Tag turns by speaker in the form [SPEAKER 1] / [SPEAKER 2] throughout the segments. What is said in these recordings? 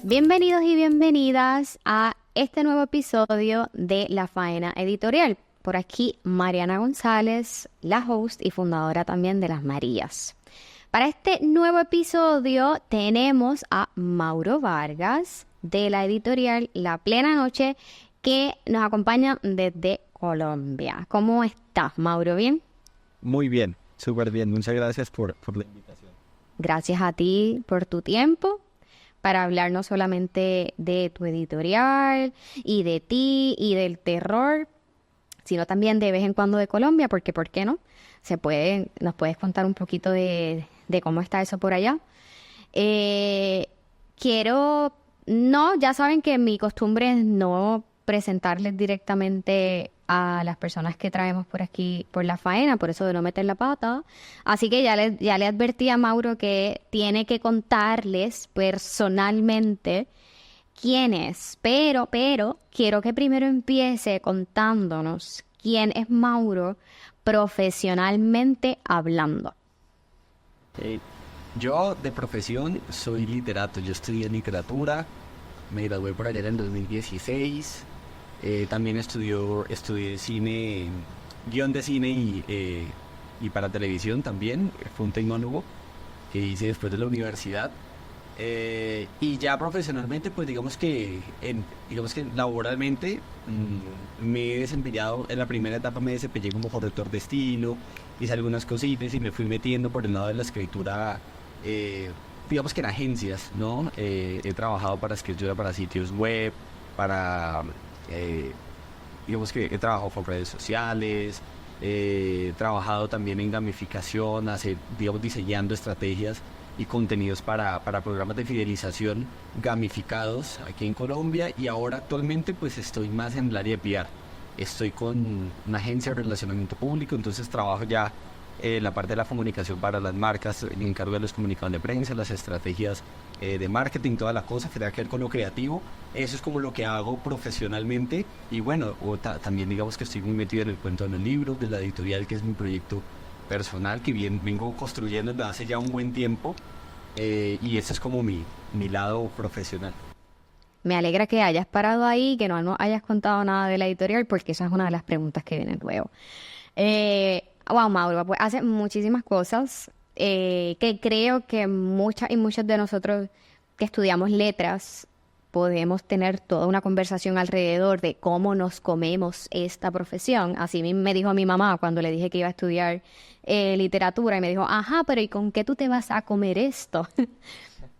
[SPEAKER 1] Bienvenidos y bienvenidas a este nuevo episodio de La Faena Editorial. Por aquí Mariana González, la host y fundadora también de Las Marías. Para este nuevo episodio tenemos a Mauro Vargas de la editorial La Plena Noche, que nos acompaña desde Colombia. ¿Cómo estás, Mauro? ¿Bien?
[SPEAKER 2] Muy bien, súper bien. Muchas gracias por la invitación.
[SPEAKER 1] Gracias a ti por tu tiempo para hablar no solamente de tu editorial y de ti y del terror, sino también de vez en cuando de Colombia, porque ¿por qué no? Nos puedes contar un poquito de cómo está eso por allá. Ya saben que mi costumbre es no presentarles directamente a las personas que traemos por aquí por La Faena, por eso de no meter la pata. Así que ya le advertí a Mauro que tiene que contarles personalmente quién es. Pero quiero que primero empiece contándonos quién es Mauro profesionalmente hablando.
[SPEAKER 2] Yo de profesión soy literato. Yo estudié literatura, me gradué por allá en el 2016. También estudié cine, guión de cine y para televisión también. Fue un tecnólogo que hice después de la universidad. Y ya profesionalmente, pues digamos que laboralmente me he desempeñado. En la primera etapa me desempeñé como corrector de estilo, hice algunas cositas y me fui metiendo por el lado de la escritura, digamos que en agencias, ¿no? He trabajado para escritura para sitios web, digamos que he trabajado con redes sociales, he trabajado también en gamificación, diseñando estrategias y contenidos para programas de fidelización gamificados aquí en Colombia, y ahora actualmente pues estoy más en el área de PR. Estoy con una agencia de relacionamiento público, entonces trabajo ya la parte de la comunicación para las marcas, me encargo de los comunicados de prensa, las estrategias de marketing, toda la cosa que tenga que ver con lo creativo. Eso es como lo que hago profesionalmente. Y bueno, también digamos que estoy muy metido en el cuento de los libros, de la editorial, que es mi proyecto personal, que vengo construyendo desde hace ya un buen tiempo, y ese es como mi lado profesional.
[SPEAKER 1] Me alegra que hayas parado ahí, que no nos hayas contado nada de la editorial, porque esa es una de las preguntas que vienen luego. Wow, Mauro, pues hace muchísimas cosas que creo que muchas de nosotros que estudiamos letras podemos tener toda una conversación alrededor de cómo nos comemos esta profesión. Así me dijo mi mamá cuando le dije que iba a estudiar literatura, y me dijo, ajá, pero ¿y con qué tú te vas a comer esto?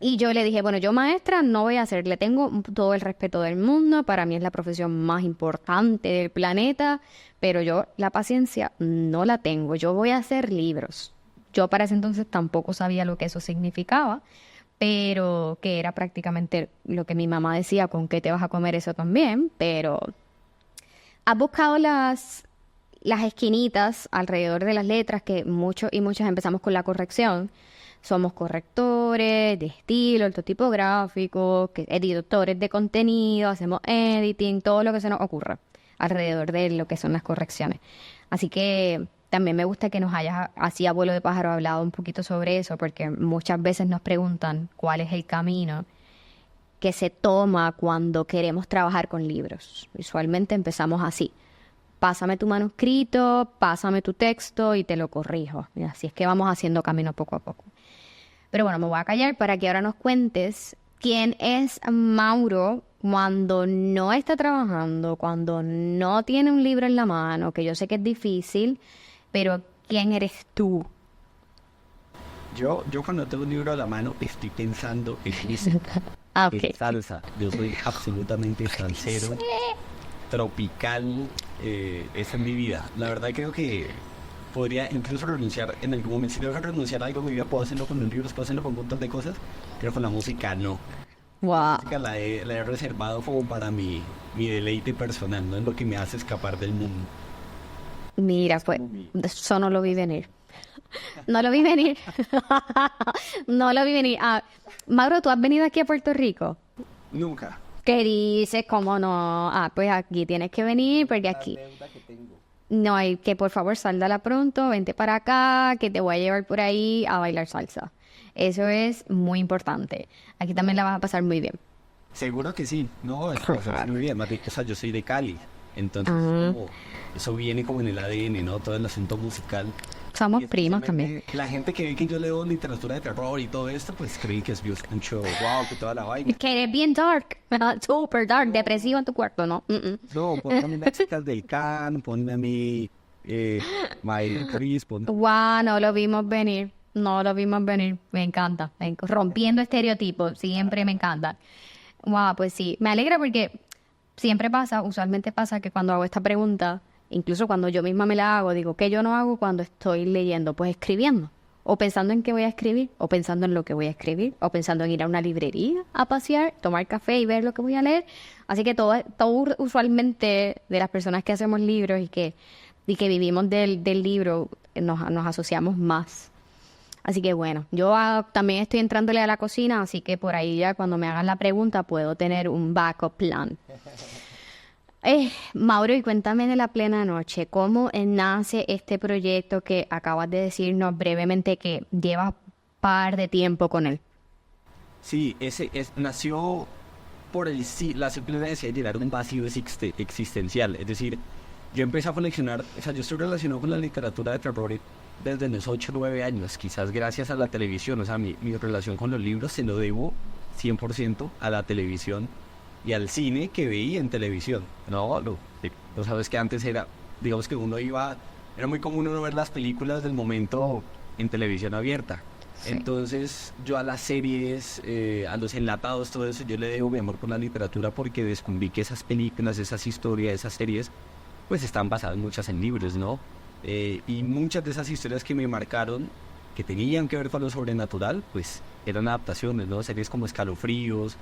[SPEAKER 1] Y yo le dije, bueno, yo maestra no voy a ser, le tengo todo el respeto del mundo, para mí es la profesión más importante del planeta, pero yo la paciencia no la tengo, yo voy a hacer libros. Yo para ese entonces tampoco sabía lo que eso significaba, pero que era prácticamente lo que mi mamá decía, ¿con qué te vas a comer eso también? Pero has buscado las esquinitas alrededor de las letras, que muchos y muchas empezamos con la corrección. Somos correctores de estilo, ortotipográfico, editores de contenido, hacemos editing, todo lo que se nos ocurra alrededor de lo que son las correcciones. Así que también me gusta que nos hayas, así a vuelo de pájaro, hablado un poquito sobre eso, porque muchas veces nos preguntan cuál es el camino que se toma cuando queremos trabajar con libros. Usualmente empezamos así. Pásame tu manuscrito, pásame tu texto y te lo corrijo. Y así es que vamos haciendo camino poco a poco. Pero bueno, me voy a callar para que ahora nos cuentes quién es Mauro cuando no está trabajando, cuando no tiene un libro en la mano, que yo sé que es difícil, pero ¿quién eres tú?
[SPEAKER 2] Yo cuando tengo un libro a la mano estoy pensando en música, en salsa. Yo soy absolutamente salsero, tropical, esa es mi vida. La verdad creo que podría incluso renunciar en algún momento. Si tengo que renunciar a algo en mi vida, puedo hacerlo con los libros, puedo hacerlo con un montón de cosas, pero con la música no.
[SPEAKER 1] Wow.
[SPEAKER 2] La música la he reservado como para mi deleite personal, no es lo que me hace escapar del mundo.
[SPEAKER 1] Mira, pues, eso no lo vi venir. No lo vi venir. No lo vi venir. Mauro, ¿tú has venido aquí a Puerto Rico?
[SPEAKER 2] Nunca.
[SPEAKER 1] ¿Qué dices? ¿Cómo no? Pues aquí tienes que venir porque aquí...
[SPEAKER 2] La deuda que tengo.
[SPEAKER 1] no hay que por favor sálgala pronto, vente para acá, que te voy a llevar por ahí a bailar salsa. Eso es muy importante. Aquí también la vas a pasar muy bien.
[SPEAKER 2] Seguro que sí, no, es muy bien, más bien, o sea, yo soy de Cali, entonces eso viene como en el ADN, ¿no? Todo el acento musical.
[SPEAKER 1] Somos
[SPEAKER 2] Y
[SPEAKER 1] primos también.
[SPEAKER 2] especialmente la gente que ve que yo leo literatura de terror y todo esto, pues creen que es yo escucho, wow, que toda la vaina.
[SPEAKER 1] Que eres bien dark, super dark, depresivo en tu cuarto, ¿no?
[SPEAKER 2] No, ponme a mí las chicas del Can, ponme a mí My Chris,
[SPEAKER 1] Guau, no lo vimos venir. No lo vimos venir. Me encanta. Rompiendo estereotipos. Siempre me encanta. Guau, pues sí. Me alegra porque siempre pasa, usualmente pasa que cuando hago esta pregunta, incluso cuando yo misma me la hago, digo, ¿qué yo no hago cuando estoy leyendo? Pues escribiendo. O pensando en qué voy a escribir, o pensando en lo que voy a escribir, o pensando en ir a una librería a pasear, tomar café y ver lo que voy a leer. Así que todo usualmente de las personas que hacemos libros y que vivimos del libro, nos asociamos más. Así que bueno, yo también estoy entrándole a la cocina, así que por ahí ya cuando me hagan la pregunta puedo tener un backup plan. Mauro, y cuéntame de la plena noche, ¿cómo nace este proyecto que acabas de decirnos brevemente que lleva par de tiempo con él?
[SPEAKER 2] Sí, nació por la simple necesidad de llenar un vacío existencial. Es decir, yo empecé a coleccionar, o sea, yo estoy relacionado con la literatura de terror desde los 8 o 9 años, quizás gracias a la televisión. O sea, mi relación con los libros se lo debo 100% a la televisión y al cine que veía en televisión. No sabes que antes era, digamos que era muy común uno ver las películas del momento en televisión abierta.
[SPEAKER 1] Sí.
[SPEAKER 2] Entonces yo a las series, a los enlatados, todo eso, yo le debo mi amor por la literatura porque descubrí que esas películas, esas historias, esas series, pues están basadas muchas en libros, ¿no? Y muchas de esas historias que me marcaron, que tenían que ver con lo sobrenatural, pues eran adaptaciones, ¿no? Series como Escalofríos,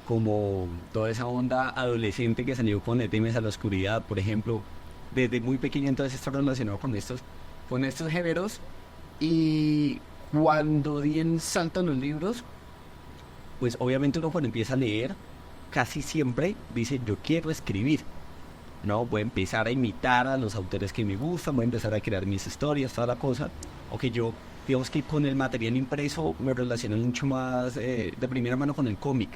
[SPEAKER 2] como toda esa onda adolescente que salió con El Temes a la Oscuridad, por ejemplo. Desde muy pequeño entonces está relacionado con estos géneros. Y cuando di en salto en los libros, pues obviamente uno cuando empieza a leer, casi siempre dice, yo quiero escribir. No, voy a empezar a imitar a los autores que me gustan, voy a empezar a crear mis historias, toda la cosa. O que yo, digamos que con el material impreso me relaciono mucho más de primera mano con el cómic.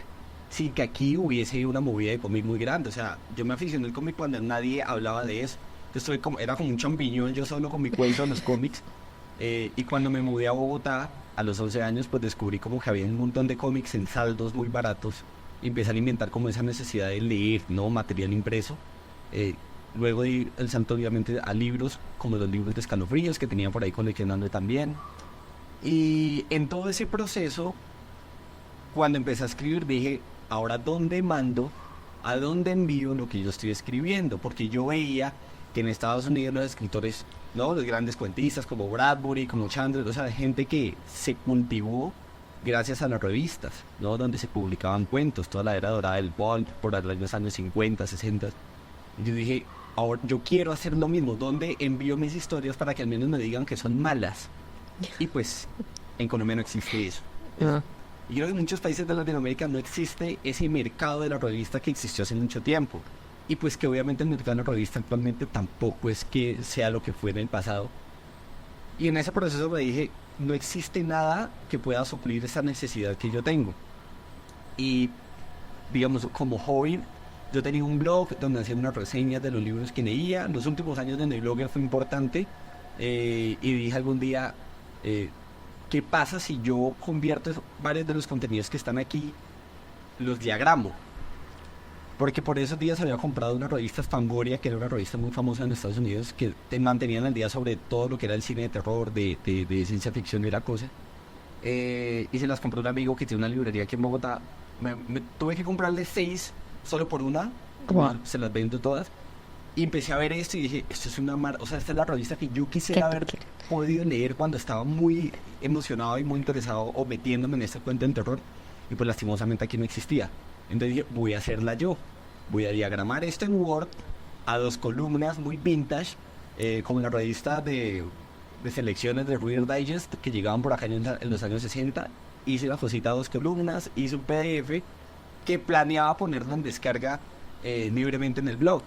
[SPEAKER 2] Sí, que aquí hubiese una movida de cómic muy grande. O sea, yo me aficioné al cómic cuando nadie hablaba de eso. Era como un champiñón, yo solo con mi cuento en los cómics. Y cuando me mudé a Bogotá, a los 11 años, pues descubrí como que había un montón de cómics en saldos muy baratos. Y empecé a alimentar como esa necesidad de leer, ¿no? Material impreso. Luego di el salto obviamente a libros, como los libros de Escalofríos que tenía por ahí coleccionando también. Y en todo ese proceso, cuando empecé a escribir, dije, ahora ¿dónde mando? ¿A dónde envío lo que yo estoy escribiendo? Porque yo veía que en Estados Unidos los escritores, ¿no? Los grandes cuentistas como Bradbury, como Chandler, o sea, gente que se cultivó gracias a las revistas, ¿no? Donde se publicaban cuentos, toda la era dorada del pulp, por los años 50, 60. Y yo dije, ahora yo quiero hacer lo mismo, ¿dónde envío mis historias para que al menos me digan que son malas? Y pues, en Colombia no existe eso. Y creo que en muchos países de Latinoamérica no existe ese mercado de la revista que existió hace mucho tiempo. Y pues que obviamente el mercado de la revista actualmente tampoco es que sea lo que fue en el pasado. Y en ese proceso me dije, no existe nada que pueda suplir esa necesidad que yo tengo. Y, digamos, como hobby, yo tenía un blog donde hacía unas reseñas de los libros que leía. Los últimos años de mi blogger fue importante. Y dije algún día, ¿qué pasa si yo convierto varios de los contenidos que están aquí, los diagramo? Porque por esos días había comprado una revista Fangoria, que era una revista muy famosa en Estados Unidos, que te mantenían al día sobre todo lo que era el cine de terror, de ciencia ficción y la cosa. Y se las compró un amigo que tiene una librería aquí en Bogotá. Me tuve que comprarle 6 solo por una.
[SPEAKER 1] Wow.
[SPEAKER 2] Se las vendo todas. Y empecé a ver esto y dije, esto es o sea, esta es la revista que yo quisiera haber podido leer cuando estaba muy emocionado y muy interesado o metiéndome en este cuento de terror. Y pues lastimosamente aquí no existía. Entonces dije, voy a hacerla yo. Voy a diagramar esto en Word a 2 columnas muy vintage, como la revista de selecciones de Reader Digest que llegaban por acá en los años 60. Hice la cosita a 2 columnas, hice un PDF que planeaba ponerlo en descarga libremente en el blog.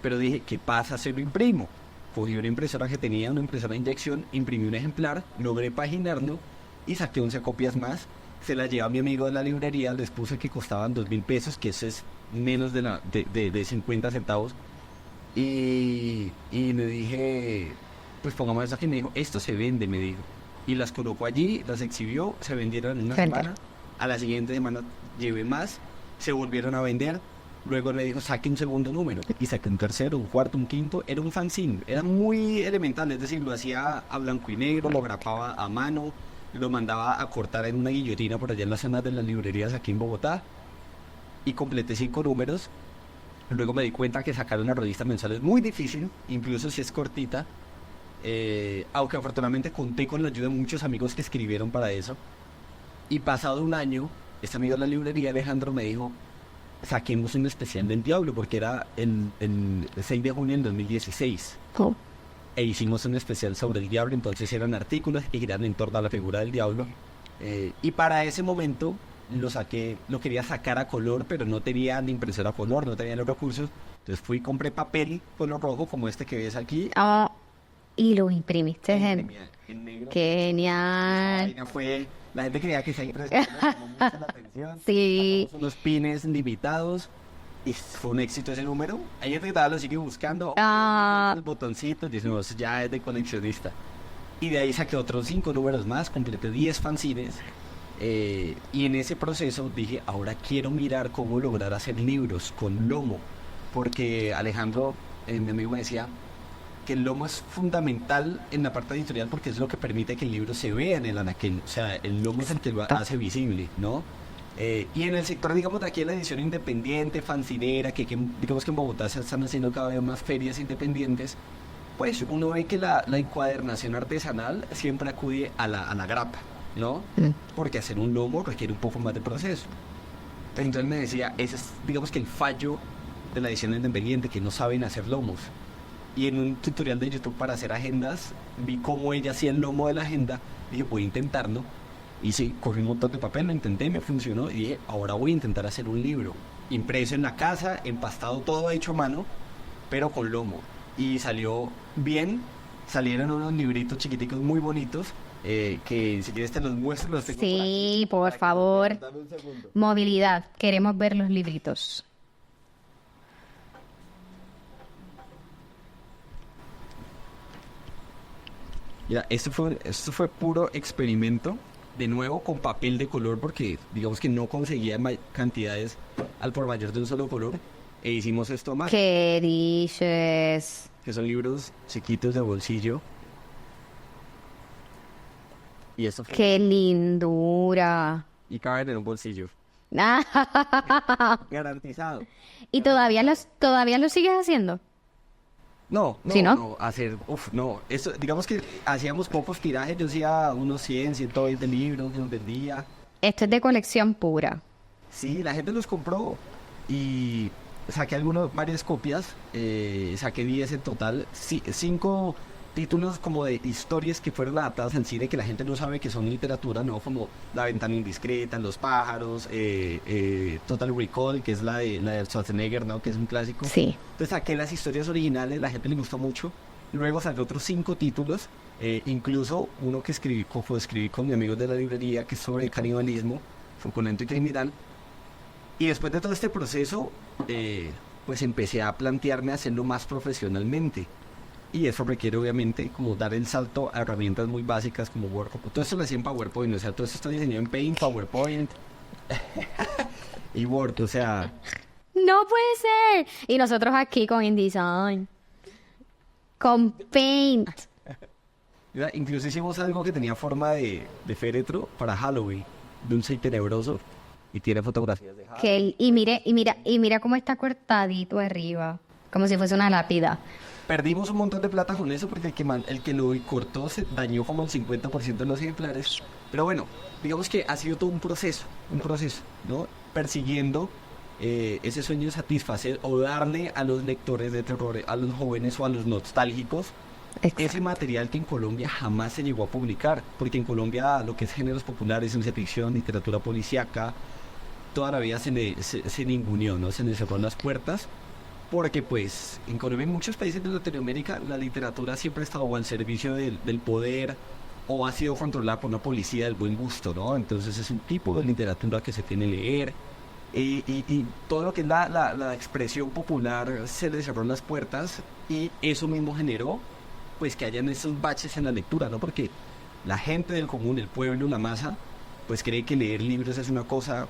[SPEAKER 2] Pero dije, ¿qué pasa si lo imprimo? cogí una impresora que tenía, una impresora de inyección, imprimí un ejemplar, logré paginarlo y saqué 11 copias más. Se las llevé a mi amigo de la librería, les puse que costaban 2.000 pesos, que eso es menos de 50 centavos. Y le dije, pues pongamos eso aquí. Me dijo, esto se vende, me dijo. Y las colocó allí, las exhibió, se vendieron en una semana. A la siguiente semana llevé más, se volvieron a vender. Luego le dijo, saque un segundo número. Y saqué un tercero, un cuarto, un quinto. Era un fanzine, era muy elemental, es decir, lo hacía a blanco y negro, lo grapaba a mano, lo mandaba a cortar en una guillotina por allá en las zonas de las librerías aquí en Bogotá. Y completé 5 números. Luego me di cuenta que sacar una revista mensual es muy difícil, incluso si es cortita. Aunque afortunadamente conté con la ayuda de muchos amigos que escribieron para eso. Y pasado un año, este amigo de la librería, Alejandro, me dijo, saquemos un especial del Diablo, porque era el 6 de junio del 2016.
[SPEAKER 1] Oh.
[SPEAKER 2] E hicimos un especial sobre el Diablo, entonces eran artículos que giraban en torno a la figura del Diablo. Y para ese momento lo quería sacar a color, pero no tenía ni impresora a color, no tenía los recursos. Entonces fui y compré papel color rojo, como este que ves aquí.
[SPEAKER 1] Ah, y lo imprimiste en
[SPEAKER 2] negro.
[SPEAKER 1] Qué genial.
[SPEAKER 2] La gente creía que se impresionó, llamó mucho la atención.
[SPEAKER 1] Sí.
[SPEAKER 2] Sacamos unos pines limitados y fue un éxito ese número. Hay gente que todavía lo sigue buscando. Los botoncitos, decimos, ya es de coleccionista. Y de ahí saqué otros 5 números más, completé 10 fanzines. Y en ese proceso dije, ahora quiero mirar cómo lograr hacer libros con lomo. Porque Alejandro, mi amigo, me decía que el lomo es fundamental en la parte editorial porque es lo que permite que el libro se vea en el anaquel. O sea, el lomo es el que lo hace visible, ¿no? Y en el sector, digamos, de aquí en la edición independiente, fancinera, que digamos que en Bogotá se están haciendo cada vez más ferias independientes, pues uno ve que la encuadernación artesanal siempre acude a la grapa, ¿no? Porque hacer un lomo requiere un poco más de proceso. Entonces me decía, ese es, digamos, que el fallo de la edición independiente, que no saben hacer lomos. Y en un tutorial de YouTube para hacer agendas, vi cómo ella hacía el lomo de la agenda. Dije, voy a intentarlo. Y sí, cogí un montón de papel, lo intenté, me funcionó. Y dije, ahora voy a intentar hacer un libro. Impreso en la casa, empastado, todo hecho a mano, pero con lomo. Y salió bien. Salieron unos libritos chiquiticos muy bonitos. Que si quieres te los muestro, los tengo
[SPEAKER 1] Sí, por favor.
[SPEAKER 2] Dame un segundo.
[SPEAKER 1] Movilidad. Queremos ver los libritos.
[SPEAKER 2] Mira, esto fue puro experimento, de nuevo con papel de color, porque digamos que no conseguía cantidades al por mayor de un solo color, e hicimos esto más,
[SPEAKER 1] ¿Qué dices?
[SPEAKER 2] que son libros chiquitos de bolsillo, y esto fue,
[SPEAKER 1] ¡Qué lindura!
[SPEAKER 2] y caben en un bolsillo, garantizado.
[SPEAKER 1] ¿Y todavía lo sigues haciendo?
[SPEAKER 2] No,
[SPEAKER 1] ¿Sí, no?
[SPEAKER 2] no, eso, digamos que hacíamos pocos tirajes, yo hacía unos 100, 120 libros, los vendía.
[SPEAKER 1] Esto es de colección pura.
[SPEAKER 2] Sí, la gente los compró y saqué varias copias, saqué 10 en total, 5 títulos como de historias que fueron adaptadas al cine que la gente no sabe que son literatura, ¿no? Como La ventana indiscreta, Los pájaros, Total Recall, que es la de Schwarzenegger, ¿no? Que es un clásico.
[SPEAKER 1] Sí.
[SPEAKER 2] Entonces saqué las historias originales, la gente le gustó mucho. Luego saqué otros 5 títulos, incluso uno que escribí con mi amigo de la librería, que es sobre canibalismo, suculento y criminal. Y después de todo este proceso, pues empecé a plantearme hacerlo más profesionalmente. Y eso requiere obviamente como dar el salto a herramientas muy básicas como Word. Todo esto lo hacía en PowerPoint, o sea, todo esto está diseñado en Paint, PowerPoint y Word, o sea...
[SPEAKER 1] ¡No puede ser! Y nosotros aquí con InDesign. Con Paint.
[SPEAKER 2] Mira, incluso hicimos algo que tenía forma de féretro para Halloween, de un 6 tenebroso, y tiene fotografías de Halloween.
[SPEAKER 1] Y mira cómo está cortadito arriba. Como si fuese una lápida.
[SPEAKER 2] Perdimos un montón de plata con eso porque el que lo cortó se dañó como el 50% de los ejemplares. Pero bueno, digamos que ha sido todo un proceso, ¿no? Persiguiendo ese sueño de satisfacer o darle a los lectores de terror, a los jóvenes o a los nostálgicos, ese material que en Colombia jamás se llegó a publicar. Porque en Colombia lo que es géneros populares, ciencia ficción, literatura policíaca, toda la vida se ninguneó, ¿no? Se le cerró las puertas. porque pues en Colombia y en muchos países de Latinoamérica la literatura siempre ha estado o al servicio del poder o ha sido controlada por una policía del buen gusto, ¿no? Entonces es un tipo de literatura que se tiene que leer y todo lo que es la expresión popular se le cerró las puertas y eso mismo generó pues que hayan esos baches en la lectura, ¿no? Porque la gente del común, el pueblo, la masa, pues cree que leer libros es una cosa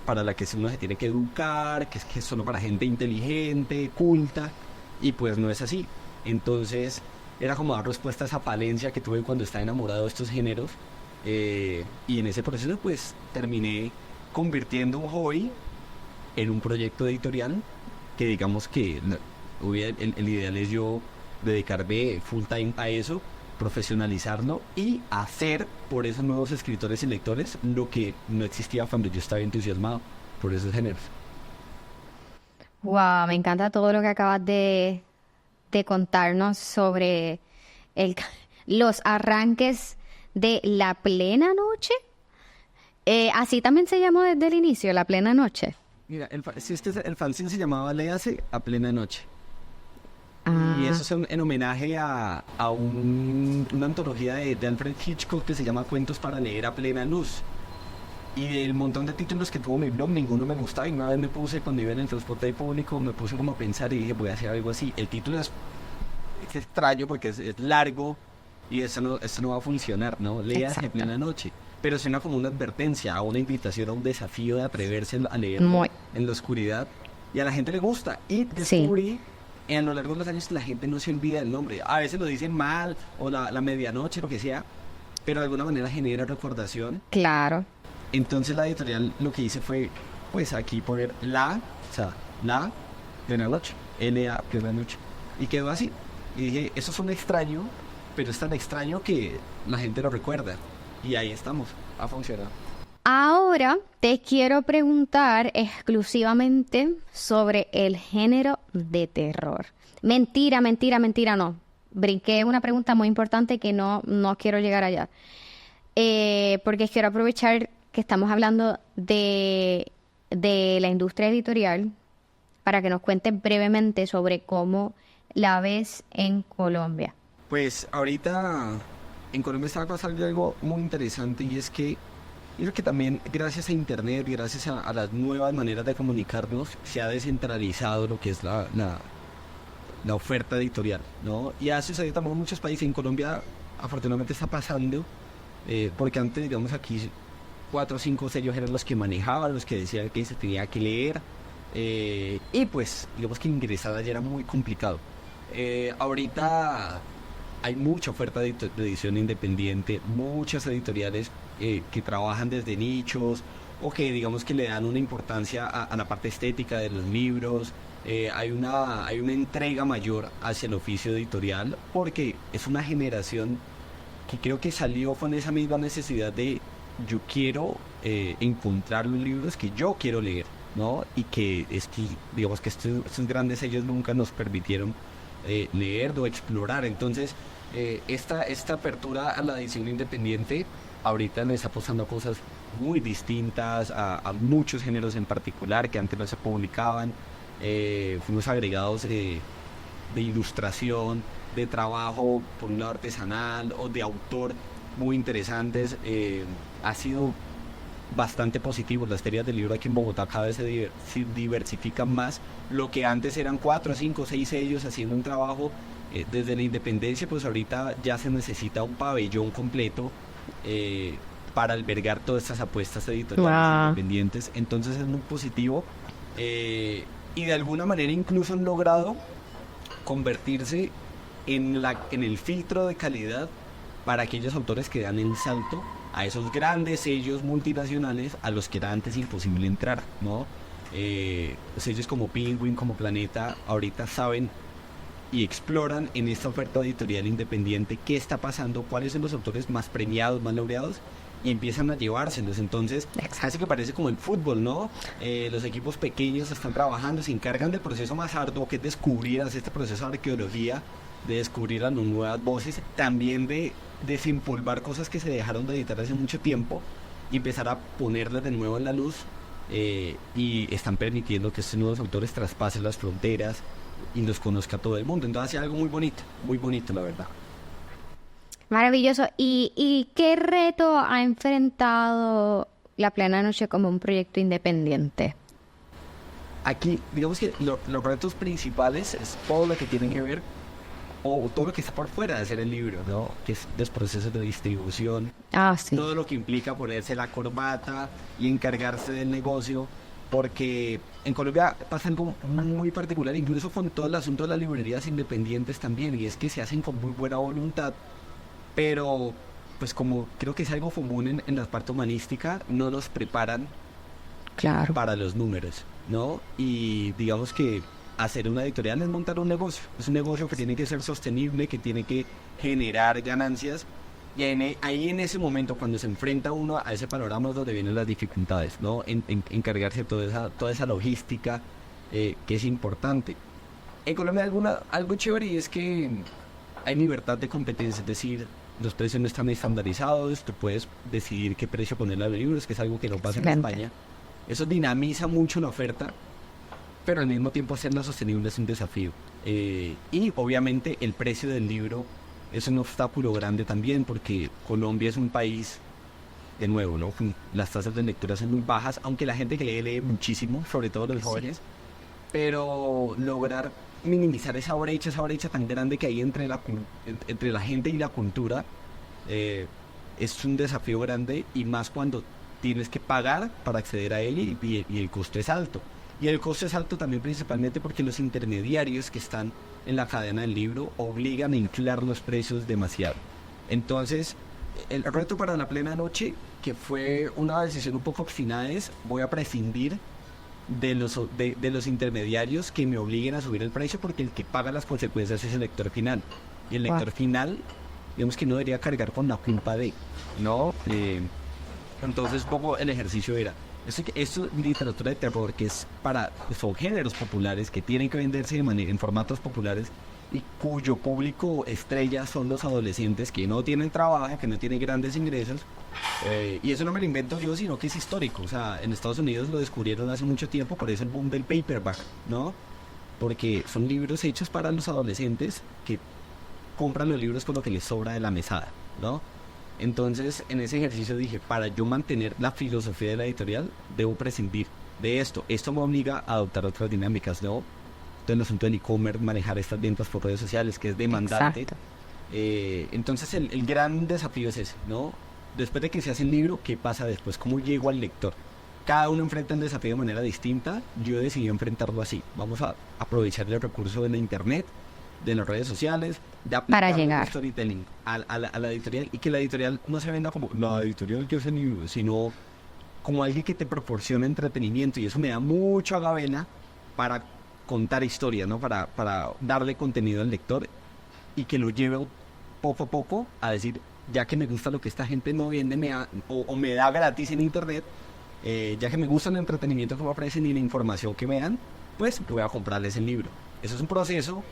[SPEAKER 2] para la que uno se tiene que educar, que es solo para gente inteligente, culta, y pues no es así. Entonces era como dar respuesta a esa falencia que tuve cuando estaba enamorado de estos géneros, y en ese proceso pues terminé convirtiendo un hobby en un proyecto editorial que digamos que el ideal es yo dedicarme full time a eso, profesionalizarlo y hacer por esos nuevos escritores y lectores lo que no existía cuando yo estaba entusiasmado por esos géneros.
[SPEAKER 1] Wow, me encanta todo lo que acabas de contarnos sobre el, los arranques de La Plena Noche. Así también se llamó desde el inicio, La Plena Noche.
[SPEAKER 2] Mira, el fanzine se llamaba Léase a Plena Noche. Y eso es en homenaje a una antología de Alfred Hitchcock que se llama Cuentos para leer a plena luz. Y del montón de títulos que tuvo mi blog, ninguno me gustaba. Y una vez me puse, cuando iba en el transporte público, me puse como a pensar y dije, voy a hacer algo así. El título es extraño porque es largo y eso no va a funcionar, ¿no? Léase a plena noche. Pero suena como una advertencia, a una invitación, a un desafío de atreverse a leer en la oscuridad. Y a la gente le gusta. Y descubrí... a lo largo de los años la gente no se olvida del nombre. A veces lo dicen mal, o la medianoche, lo que sea, pero de alguna manera genera recordación.
[SPEAKER 1] Claro.
[SPEAKER 2] Entonces la editorial lo que hice fue, pues aquí poner la plena noche, L-A plena noche. Y quedó así. Y dije, eso es un extraño, pero es tan extraño que la gente lo recuerda. Y ahí estamos, ha funcionado.
[SPEAKER 1] Ahora te quiero preguntar exclusivamente sobre el género de terror. Mentira, no. Brinqué una pregunta muy importante que no quiero llegar allá. Porque quiero aprovechar que estamos hablando de la industria editorial para que nos cuentes brevemente sobre cómo la ves en Colombia.
[SPEAKER 2] Pues ahorita en Colombia está pasando algo muy interesante y es que yo creo que también gracias a internet, gracias a las nuevas maneras de comunicarnos, se ha descentralizado lo que es la oferta editorial, ¿no? Y ha sucedido también en muchos países. En Colombia afortunadamente está pasando, porque antes, digamos, aquí 4 o 5 sellos eran los que manejaban, los que decían que se tenía que leer, y pues digamos que ingresar allá era muy complicado. Ahorita hay mucha oferta de edición independiente, muchas editoriales que trabajan desde nichos o que digamos que le dan una importancia a la parte estética de los libros. Hay una entrega mayor hacia el oficio editorial porque es una generación que creo que salió con esa misma necesidad de yo quiero encontrar los libros que yo quiero leer, ¿no? Y que digamos que estos grandes sellos nunca nos permitieron leer o explorar. Entonces esta apertura a la edición independiente ahorita le está apostando a cosas muy distintas, a muchos géneros en particular que antes no se publicaban. Fuimos agregados de ilustración, de trabajo por un lado artesanal o de autor muy interesantes. Ha sido bastante positivo. Las ferias del libro aquí en Bogotá cada vez se diversifican más. Lo que antes eran 4, 5, 6 sellos haciendo un trabajo desde la independencia, pues ahorita ya se necesita un pabellón completo para albergar todas estas apuestas editoriales independientes. Entonces es muy positivo, y de alguna manera incluso han logrado convertirse en el filtro de calidad para aquellos autores que dan el salto a esos grandes sellos multinacionales a los que era antes imposible entrar, ¿no? Sellos como Penguin, como Planeta, ahorita saben y exploran en esta oferta editorial independiente qué está pasando, cuáles son los autores más premiados, más laureados, y empiezan a llevárselos. Entonces, casi que parece como el fútbol, ¿no? Los equipos pequeños están trabajando, se encargan del proceso más arduo, que es descubrir, hacer este proceso de arqueología, de descubrir las nuevas voces, también de desempolvar cosas que se dejaron de editar hace mucho tiempo y empezar a ponerlas de nuevo en la luz, y están permitiendo que estos nuevos autores traspasen las fronteras, y los conozca todo el mundo. Entonces, es algo muy bonito, la verdad.
[SPEAKER 1] Maravilloso. ¿Y qué reto ha enfrentado La Plena Noche como un proyecto independiente?
[SPEAKER 2] Aquí, digamos que los retos principales es todo lo que tiene que ver, o todo lo que está por fuera de hacer el libro, ¿no? Que es los procesos de distribución,
[SPEAKER 1] Ah, sí.
[SPEAKER 2] todo lo que implica ponerse la corbata y encargarse del negocio, porque en Colombia pasa algo muy particular, incluso con todo el asunto de las librerías independientes también, y es que se hacen con muy buena voluntad, pero pues como creo que es algo común en la parte humanística, no nos preparan
[SPEAKER 1] Claro.
[SPEAKER 2] para los números, ¿no? Y digamos que hacer una editorial es montar un negocio. Es un negocio que tiene que ser sostenible, que tiene que generar ganancias. Y ahí en ese momento, cuando se enfrenta uno a ese panorama, es donde vienen las dificultades, ¿no? Encargarse de toda esa logística que es importante. En Colombia hay algo chévere y es que hay libertad de competencia, es decir, los precios no están estandarizados, tú puedes decidir qué precio ponerle a los libros, que es algo que no pasa en
[SPEAKER 1] Excelente.
[SPEAKER 2] España. Eso dinamiza mucho la oferta, pero al mismo tiempo hacerla sostenible es un desafío. Y obviamente el precio del libro es un obstáculo grande también, porque Colombia es un país, de nuevo, ¿no? Las tasas de lectura son muy bajas, aunque la gente que lee muchísimo, sobre todo los jóvenes, pero lograr minimizar esa brecha tan grande que hay entre la gente y la cultura, es un desafío grande, y más cuando tienes que pagar para acceder a ella y el costo es alto. Y el costo es alto también principalmente porque los intermediarios que están en la cadena del libro obligan a inflar los precios demasiado. Entonces, el reto para La Plena Noche, que fue una decisión un poco obstinada, es: voy a prescindir de los intermediarios que me obliguen a subir el precio, porque el que paga las consecuencias es el lector final. Y el lector final, digamos que no debería cargar con la culpa de, ¿no? Entonces, poco el ejercicio era: esto es literatura de terror, que es son géneros populares que tienen que venderse en formatos populares, y cuyo público estrella son los adolescentes que no tienen trabajo, que no tienen grandes ingresos. Y eso no me lo invento yo, sino que es histórico. O sea, en Estados Unidos lo descubrieron hace mucho tiempo, por eso el boom del paperback, ¿no? Porque son libros hechos para los adolescentes que compran los libros con lo que les sobra de la mesada, ¿no? Entonces, en ese ejercicio dije: para yo mantener la filosofía de la editorial, debo prescindir de esto. Esto me obliga a adoptar otras dinámicas, ¿no? Entonces, el asunto del e-commerce, manejar estas ventas por redes sociales, que es demandante.
[SPEAKER 1] Exacto.
[SPEAKER 2] Entonces, el gran desafío es ese, ¿no? Después de que se hace el libro, ¿qué pasa después? ¿Cómo llego al lector? Cada uno enfrenta el desafío de manera distinta. Yo decidí enfrentarlo así: vamos a aprovechar el recurso de la internet, de las redes sociales, de
[SPEAKER 1] Para
[SPEAKER 2] aplicar
[SPEAKER 1] llegar.
[SPEAKER 2] storytelling a la editorial, y que la editorial no se venda como la editorial que hace libros, sino como alguien que te proporciona entretenimiento. Y eso me da mucha gabela para contar historias, ¿no? Para darle contenido al lector, y que lo lleve poco a poco a decir: ya que me gusta lo que esta gente no vende o me da gratis en internet, ya que me gusta el entretenimiento que me ofrecen y la información que me dan, pues voy a comprarles el libro. Eso es un proceso,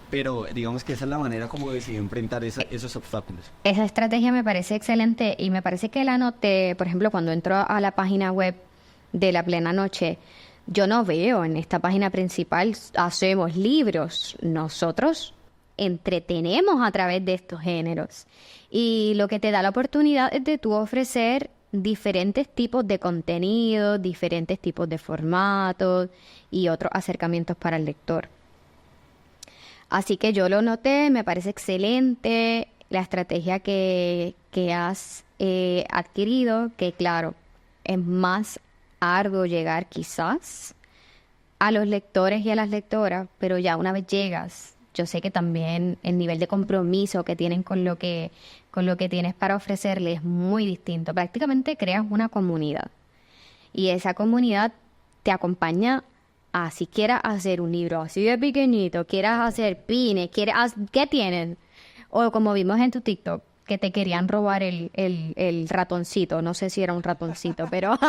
[SPEAKER 2] pero digamos que esa es la manera como decidí enfrentar esos obstáculos.
[SPEAKER 1] Esa estrategia me parece excelente y me parece que la noté, por ejemplo, cuando entro a la página web de La Plena Noche. Yo no veo en esta página principal hacemos libros. Nosotros entretenemos a través de estos géneros. Y lo que te da la oportunidad es de tú ofrecer diferentes tipos de contenido, diferentes tipos de formatos y otros acercamientos para el lector. Así que yo lo noté, me parece excelente la estrategia que has adquirido, que claro, es más arduo llegar quizás a los lectores y a las lectoras, pero ya una vez llegas, yo sé que también el nivel de compromiso que tienen con lo que tienes para ofrecerles es muy distinto. Prácticamente creas una comunidad y esa comunidad te acompaña a si quieras hacer un libro así de pequeñito, quieras hacer pines, ¿qué tienen? O como vimos en tu TikTok, que te querían robar el ratoncito. No sé si era un ratoncito, pero...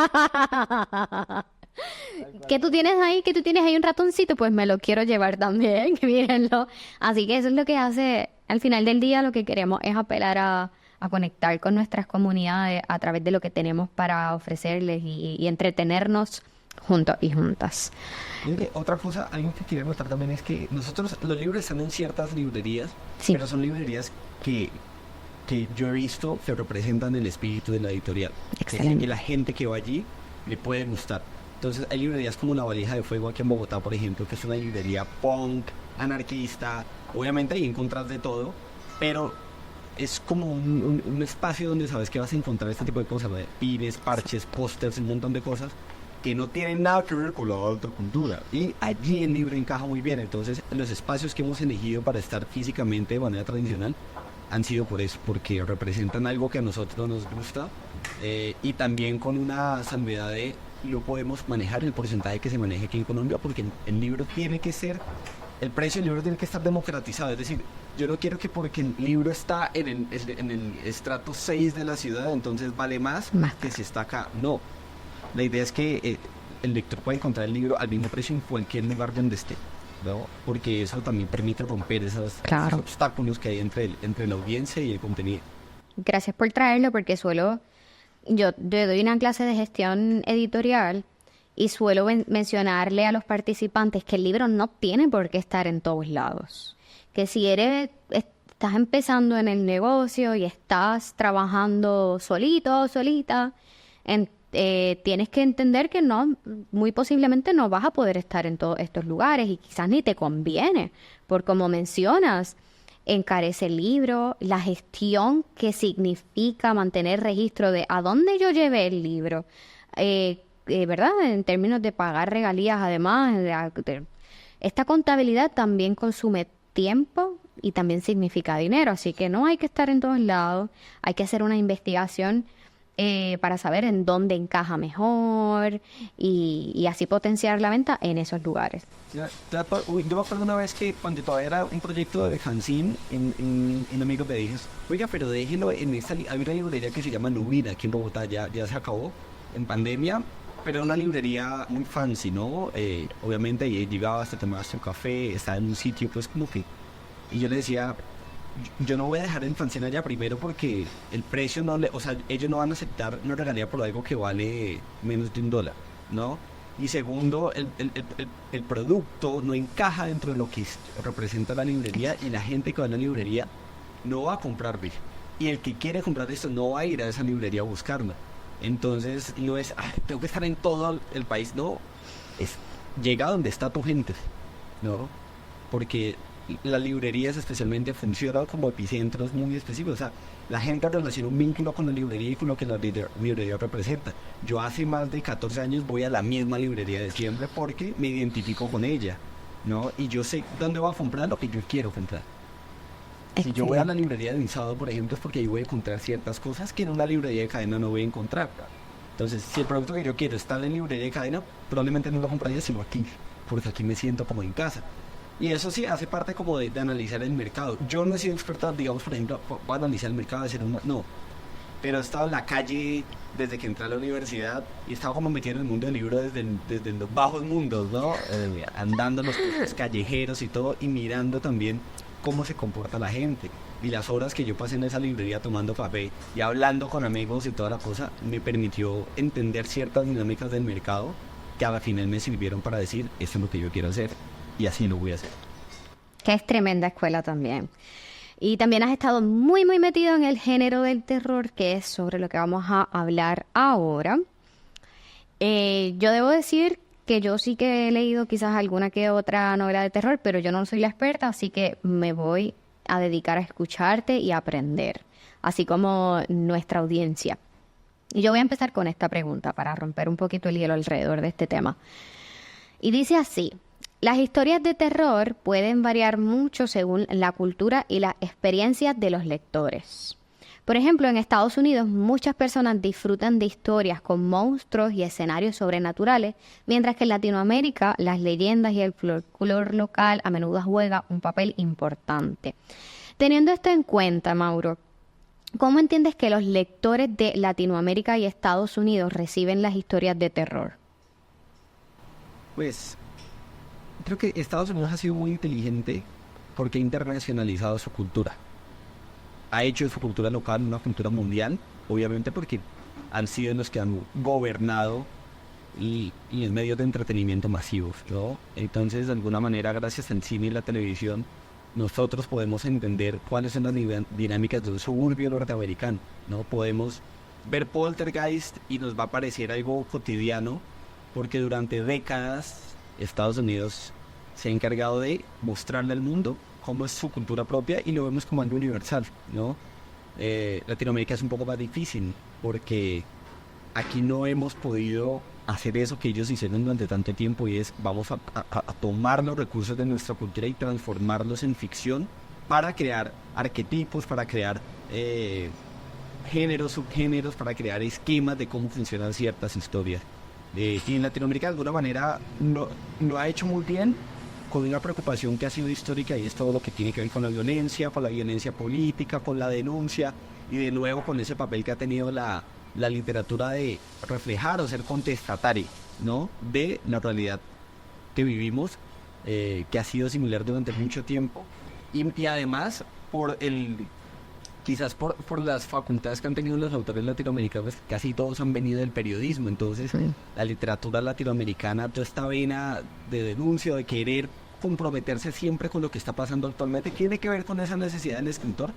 [SPEAKER 1] ¿Qué tú tienes ahí? ¿Que tú tienes ahí un ratoncito? Pues me lo quiero llevar también, mírenlo. Así que eso es lo que hace, al final del día lo que queremos es apelar a conectar con nuestras comunidades a través de lo que tenemos para ofrecerles y entretenernos juntos y juntas.
[SPEAKER 2] Otra cosa, algo que quería notar también es que nosotros, los libros están en ciertas librerías,
[SPEAKER 1] Sí.
[SPEAKER 2] pero son librerías que yo he visto que representan el espíritu de la editorial.
[SPEAKER 1] Excelente.
[SPEAKER 2] Que la gente que va allí le puede gustar. Entonces hay librerías como La Valija de Fuego aquí en Bogotá, por ejemplo, que es una librería punk, anarquista. Obviamente ahí encontras de todo, pero es como un espacio donde sabes que vas a encontrar este tipo de cosas, ¿no? Pines, parches, pósters, un montón de cosas que no tienen nada que ver con la alta cultura. Y allí el libro encaja muy bien. Entonces los espacios que hemos elegido para estar físicamente de manera tradicional han sido por eso, porque representan algo que a nosotros nos gusta, y también con una salvedad de lo podemos manejar el porcentaje que se maneje aquí en Colombia, porque el libro tiene que ser, el precio del libro tiene que estar democratizado. Es decir, yo no quiero que porque el libro está en el estrato 6 de la ciudad, entonces vale más que si está acá. No, la idea es que el lector pueda encontrar el libro al mismo precio en cualquier lugar donde esté, ¿no? Porque eso también permite romper esos obstáculos que hay entre la audiencia y el contenido.
[SPEAKER 1] Gracias por traerlo, porque yo doy una clase de gestión editorial y suelo mencionarle a los participantes que el libro no tiene por qué estar en todos lados. Que si estás empezando en el negocio y estás trabajando solito o solita, tienes que entender que muy posiblemente no vas a poder estar en todos estos lugares y quizás ni te conviene, por como mencionas, encarece el libro, la gestión que significa mantener registro de a dónde yo llevé el libro, ¿verdad? En términos de pagar regalías, además, esta contabilidad también consume tiempo y también significa dinero, así que no hay que estar en todos lados, hay que hacer una investigación para saber en dónde encaja mejor y así potenciar la venta en esos lugares.
[SPEAKER 2] Yo me acuerdo una vez que cuando todavía era un proyecto de fanzine, un amigo me dijo, oiga, pero déjelo en esta hay una librería que se llama Nubina aquí en Bogotá, ya se acabó en pandemia, pero era una librería muy fancy, ¿no? Obviamente llegabas, te tomabas un café, estaba en un sitio pues como que, y yo le decía, yo no voy a dejar el fanzine allá, primero porque el precio o sea, ellos no van a aceptar una regalía por algo que vale menos de $1, ¿no? Y segundo, el producto no encaja dentro de lo que representa la librería, y la gente que va a la librería no va a comprar bien. Y el que quiere comprar esto no va a ir a esa librería a buscarla. Entonces no es, tengo que estar en todo el país, no, es llega donde está tu gente, ¿no? Porque las librerías especialmente funcionan como epicentros muy específicos. O sea, la gente relaciona un vínculo con la librería y con lo que la librería representa. Yo hace más de 14 años voy a la misma librería de siempre porque me identifico con ella, ¿no? Y yo sé dónde voy a comprar lo que yo quiero comprar. Si yo voy a la librería de Sábado, por ejemplo, es porque ahí voy a encontrar ciertas cosas que en una librería de cadena no voy a encontrar. Entonces, si el producto que yo quiero está en la librería de cadena, probablemente no lo compraría sino aquí, porque aquí me siento como en casa. Y eso sí hace parte como de analizar el mercado. Yo no he sido experto, digamos, por ejemplo, voy a analizar el mercado, no. Pero he estado en la calle desde que entré a la universidad y he estado como metido en el mundo del libro desde los bajos mundos, ¿no? Andando en los callejeros y todo, y mirando también cómo se comporta la gente. Y las horas que yo pasé en esa librería tomando café y hablando con amigos y toda la cosa, me permitió entender ciertas dinámicas del mercado que al final me sirvieron para decir, esto es lo que yo quiero hacer. Y así lo voy a hacer.
[SPEAKER 1] Que es tremenda escuela también. Y también has estado muy, muy metido en el género del terror, que es sobre lo que vamos a hablar ahora. Yo debo decir que yo sí que he leído quizás alguna que otra novela de terror, pero yo no soy la experta, así que me voy a dedicar a escucharte y a aprender, así como nuestra audiencia. Y yo voy a empezar con esta pregunta para romper un poquito el hielo alrededor de este tema. Y dice así: las historias de terror pueden variar mucho según la cultura y las experiencias de los lectores. Por ejemplo, en Estados Unidos muchas personas disfrutan de historias con monstruos y escenarios sobrenaturales, mientras que en Latinoamérica las leyendas y el folclore local a menudo juegan un papel importante. Teniendo esto en cuenta, Mauro, ¿cómo entiendes que los lectores de Latinoamérica y Estados Unidos reciben las historias de terror?
[SPEAKER 2] Pues creo que Estados Unidos ha sido muy inteligente porque ha internacionalizado su cultura. Ha hecho de su cultura local una cultura mundial, obviamente porque han sido los que han gobernado y en medios de entretenimiento masivos, ¿no? Entonces, de alguna manera, gracias al cine y la televisión, nosotros podemos entender cuáles son las dinámicas de un suburbio norteamericano, ¿no? Podemos ver Poltergeist y nos va a parecer algo cotidiano, porque durante décadas Estados Unidos se ha encargado de mostrarle al mundo cómo es su cultura propia y lo vemos como algo universal, ¿no? Latinoamérica es un poco más difícil porque aquí no hemos podido hacer eso que ellos hicieron durante tanto tiempo, y es vamos a tomar los recursos de nuestra cultura y transformarlos en ficción para crear arquetipos, para crear géneros, subgéneros, para crear esquemas de cómo funcionan ciertas historias. Y en Latinoamérica de alguna manera lo ha hecho muy bien, con una preocupación que ha sido histórica, y es todo lo que tiene que ver con la violencia política, con la denuncia, y de nuevo con ese papel que ha tenido la literatura de reflejar o ser contestatario, ¿no?, de la realidad que vivimos, que ha sido similar durante mucho tiempo, y además quizás por las facultades que han tenido los autores latinoamericanos, casi todos han venido del periodismo. Entonces sí, la literatura latinoamericana, toda esta vena de denuncia, de querer comprometerse siempre con lo que está pasando actualmente, tiene que ver con esa necesidad del escritor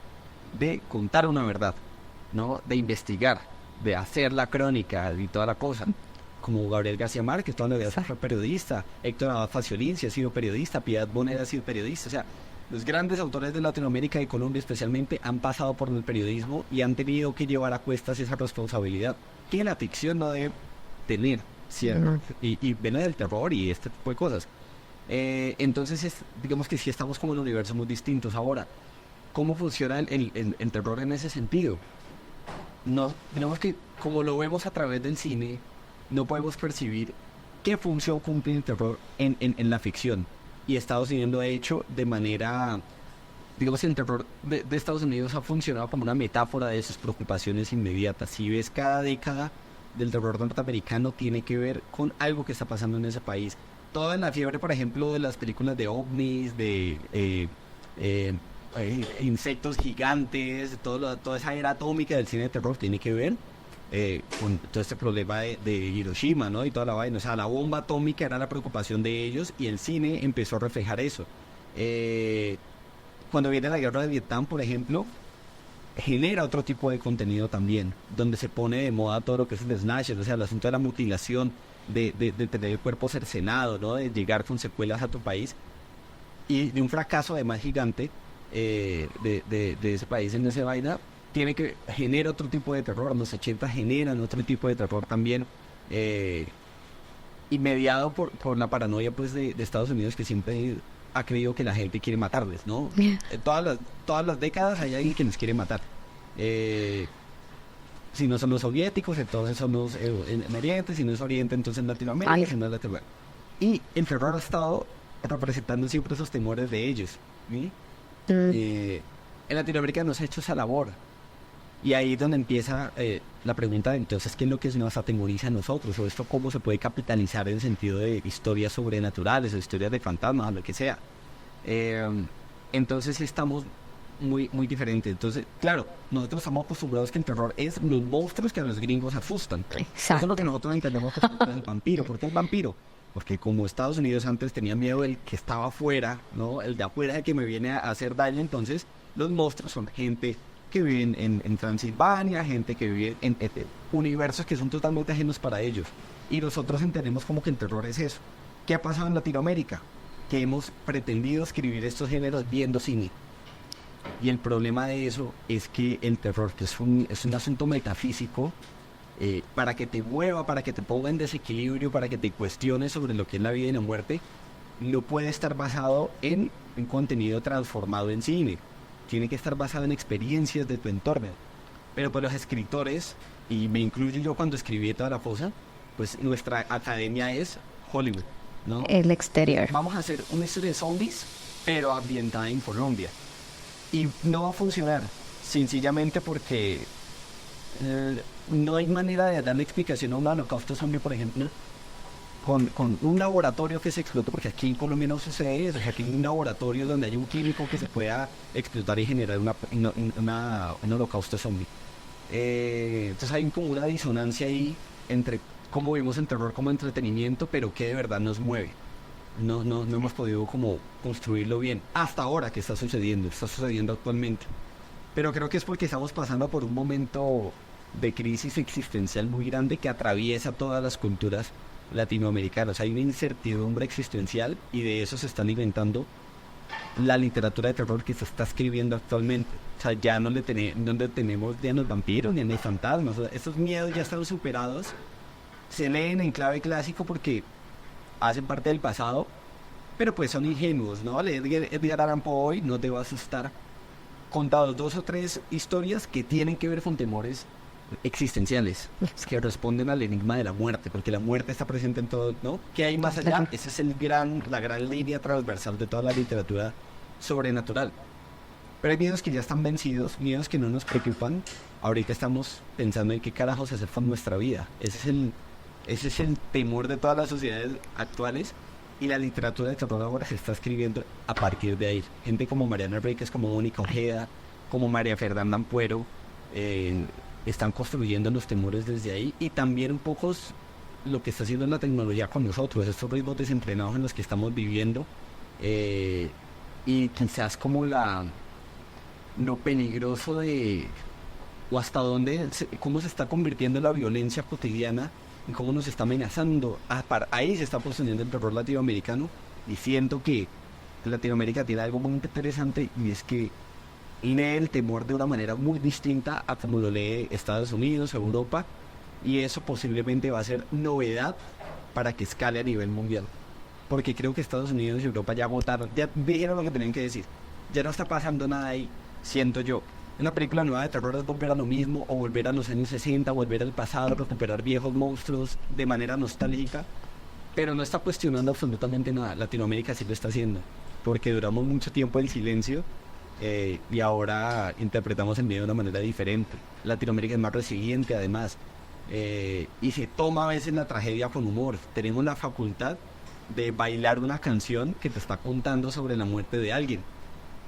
[SPEAKER 2] de contar una verdad, ¿no?, de investigar, de hacer la crónica y toda la cosa. Como Gabriel García Márquez, toda la vida fue periodista, Héctor Abad Faciolín ha sido periodista, Piedad Bonet ha sido periodista. O sea, los grandes autores de Latinoamérica y Colombia especialmente han pasado por el periodismo y han tenido que llevar a cuestas esa responsabilidad que la ficción no debe tener, ¿cierto? Y viene del terror y este tipo de cosas. Entonces, digamos que sí estamos como en universos muy distintos. Ahora, ¿cómo funciona el terror en ese sentido? No, digamos que como lo vemos a través del cine, no podemos percibir qué función cumple el terror en la ficción. Y Estados Unidos lo ha hecho de manera, digamos que el terror de Estados Unidos ha funcionado como una metáfora de sus preocupaciones inmediatas. Si ves, cada década del terror norteamericano tiene que ver con algo que está pasando en ese país. Toda la fiebre, por ejemplo, de las películas de ovnis, de insectos gigantes, toda esa era atómica del cine de terror tiene que ver con todo este problema de Hiroshima, ¿no?, y toda la vaina. O sea, la bomba atómica era la preocupación de ellos y el cine empezó a reflejar eso. Cuando viene la guerra de Vietnam, por ejemplo, genera otro tipo de contenido también, donde se pone de moda todo lo que es el slasher, o sea, el asunto de la mutilación, de tener el cuerpo cercenado, ¿no?, de llegar con secuelas a tu país, y de un fracaso además gigante de ese país en esa vaina. Genera otro tipo de terror. Los 80 generan otro tipo de terror también, y mediado por la paranoia, pues, de Estados Unidos, que siempre ha creído que la gente quiere matarles, ¿no? Todas las décadas hay alguien que les quiere matar. Si no son los soviéticos, entonces son los en Oriente; si no es Oriente, entonces en Latinoamérica; si no es Latinoamérica. Y el terror ha estado representando siempre esos temores de ellos, ¿sí? En Latinoamérica no se ha hecho esa labor. Y ahí es donde empieza la pregunta de, entonces, ¿qué es lo que nos atemoriza a nosotros? O esto, ¿cómo se puede capitalizar en el sentido de historias sobrenaturales o historias de fantasmas o lo que sea? Entonces estamos muy, muy diferentes. Entonces, claro, nosotros estamos acostumbrados que el terror es los monstruos que a los gringos asustan.
[SPEAKER 1] Exacto.
[SPEAKER 2] Eso es lo que nosotros entendemos como el vampiro. ¿Por qué el vampiro? Porque como Estados Unidos antes tenía miedo del que estaba afuera, ¿no?, el de afuera, el que me viene a hacer daño, entonces los monstruos son gente que viven en Transilvania, gente que vive en universos que son totalmente ajenos para ellos. Y nosotros entendemos como que el terror es eso. ¿Qué ha pasado en Latinoamérica? Que hemos pretendido escribir estos géneros viendo cine. Y el problema de eso es que el terror, que es un asunto metafísico, para que te mueva, para que te ponga en desequilibrio, para que te cuestiones sobre lo que es la vida y la muerte, no puede estar basado en un contenido transformado en cine. Tiene que estar basado en experiencias de tu entorno. Pero pues los escritores, y me incluyo yo cuando escribí toda la cosa, pues nuestra academia es Hollywood, ¿no?
[SPEAKER 1] El exterior.
[SPEAKER 2] Vamos a hacer una historia de zombies, pero ambientada en Colombia. Y no va a funcionar, sencillamente porque no hay manera de darle explicación a un holocausto zombie, por ejemplo, con un laboratorio que se explotó, porque aquí en Colombia no sucede eso. Aquí hay un laboratorio donde hay un químico que se pueda explotar y generar un holocausto zombie. Entonces hay como una disonancia ahí entre cómo vemos el terror como entretenimiento, pero que de verdad nos mueve. No hemos podido como construirlo bien. Hasta ahora que está sucediendo actualmente. Pero creo que es porque estamos pasando por un momento de crisis existencial muy grande que atraviesa todas las culturas latinoamericanas. Hay una incertidumbre existencial y de eso se está alimentando la literatura de terror que se está escribiendo actualmente. O sea, ya no le tenemos ni a los vampiros ni a los fantasmas. O sea, estos miedos ya están superados. Se leen en clave clásico porque hacen parte del pasado, pero pues son ingenuos, ¿no? Leer Edgar Allan Poe hoy no te va a asustar. Contados 2 o 3 historias que tienen que ver con temores existenciales, que responden al enigma de la muerte, porque la muerte está presente en todo, ¿no? ¿Qué hay más allá? Esa es la gran línea transversal de toda la literatura sobrenatural. Pero hay miedos que ya están vencidos, miedos que no nos preocupan. Ahorita estamos pensando en qué carajos hacer con nuestra vida. Ese es el temor de todas las sociedades actuales. Y la literatura de terror ahora se está escribiendo a partir de ahí. Gente como Mariana Enríquez, como Mónica Ojeda, como María Fernanda Ampuero, están construyendo los temores desde ahí. Y también un poco lo que está haciendo la tecnología con nosotros, estos ritmos desenfrenados en los que estamos viviendo. Y quizás como lo peligroso o hasta dónde, cómo se está convirtiendo la violencia cotidiana, y cómo nos está amenazando. Ahí se está posicionando el terror latinoamericano, y siento que Latinoamérica tiene algo muy interesante, y es que lee el temor de una manera muy distinta a como lo lee Estados Unidos o Europa, y eso posiblemente va a ser novedad para que escale a nivel mundial, porque creo que Estados Unidos y Europa ya votaron, ya dijeron lo que tenían que decir, ya no está pasando nada ahí, siento yo. Una película nueva de terror es volver a lo mismo, o volver a los años 60, volver al pasado, recuperar viejos monstruos de manera nostálgica, pero no está cuestionando absolutamente nada. Latinoamérica sí lo está haciendo, porque duramos mucho tiempo en silencio, y ahora interpretamos el miedo de una manera diferente. Latinoamérica es más resiliente además, y se toma a veces la tragedia con humor. Tenemos la facultad de bailar una canción que te está contando sobre la muerte de alguien.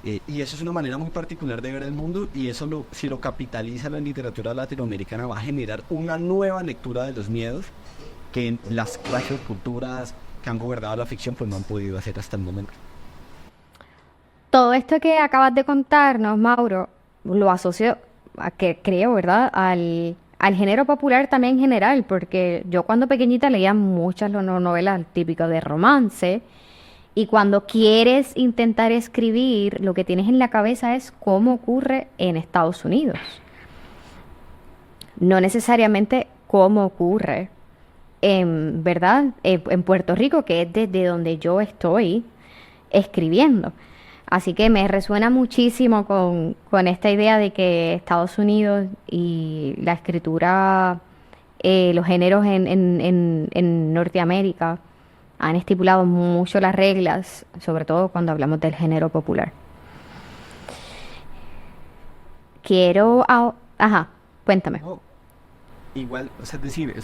[SPEAKER 2] Y eso es una manera muy particular de ver el mundo, y eso si lo capitaliza la literatura latinoamericana va a generar una nueva lectura de los miedos que en las clases culturas que han gobernado la ficción pues no han podido hacer hasta el momento.
[SPEAKER 1] Todo esto que acabas de contarnos, Mauro, lo asocio a que creo, ¿verdad? Al género popular también en general, porque yo cuando pequeñita leía muchas novelas típicas de romance. Y cuando quieres intentar escribir, lo que tienes en la cabeza es cómo ocurre en Estados Unidos. No necesariamente cómo ocurre ¿verdad? En Puerto Rico, que es desde donde yo estoy escribiendo. Así que me resuena muchísimo con esta idea de que Estados Unidos y la escritura, los géneros en Norteamérica, han estipulado mucho las reglas, sobre todo cuando hablamos del género popular. Ajá, cuéntame.
[SPEAKER 2] No, igual, o sea, es decir,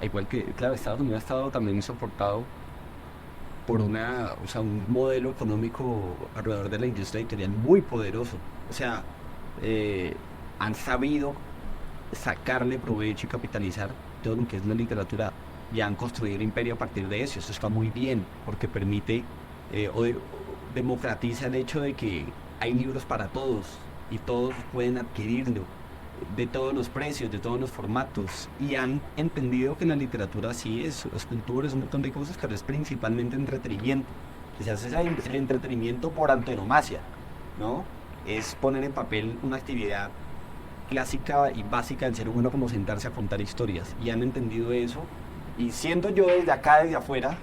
[SPEAKER 2] igual que, claro, Estados Unidos ha estado también soportado por un modelo económico alrededor de la industria editorial muy poderoso. O sea, han sabido sacarle provecho y capitalizar todo lo que es la literatura, y han construido el imperio a partir de eso. Eso está muy bien, porque permite democratiza el hecho de que hay libros para todos y todos pueden adquirirlo, de todos los precios, de todos los formatos, y han entendido que la literatura sí es cultura, es un montón de cosas, pero es principalmente entretenimiento. Se hace el entretenimiento por antonomasia, ¿no? Es poner en papel una actividad clásica y básica del ser humano, como sentarse a contar historias, y han entendido eso. Y siento yo desde acá, desde afuera,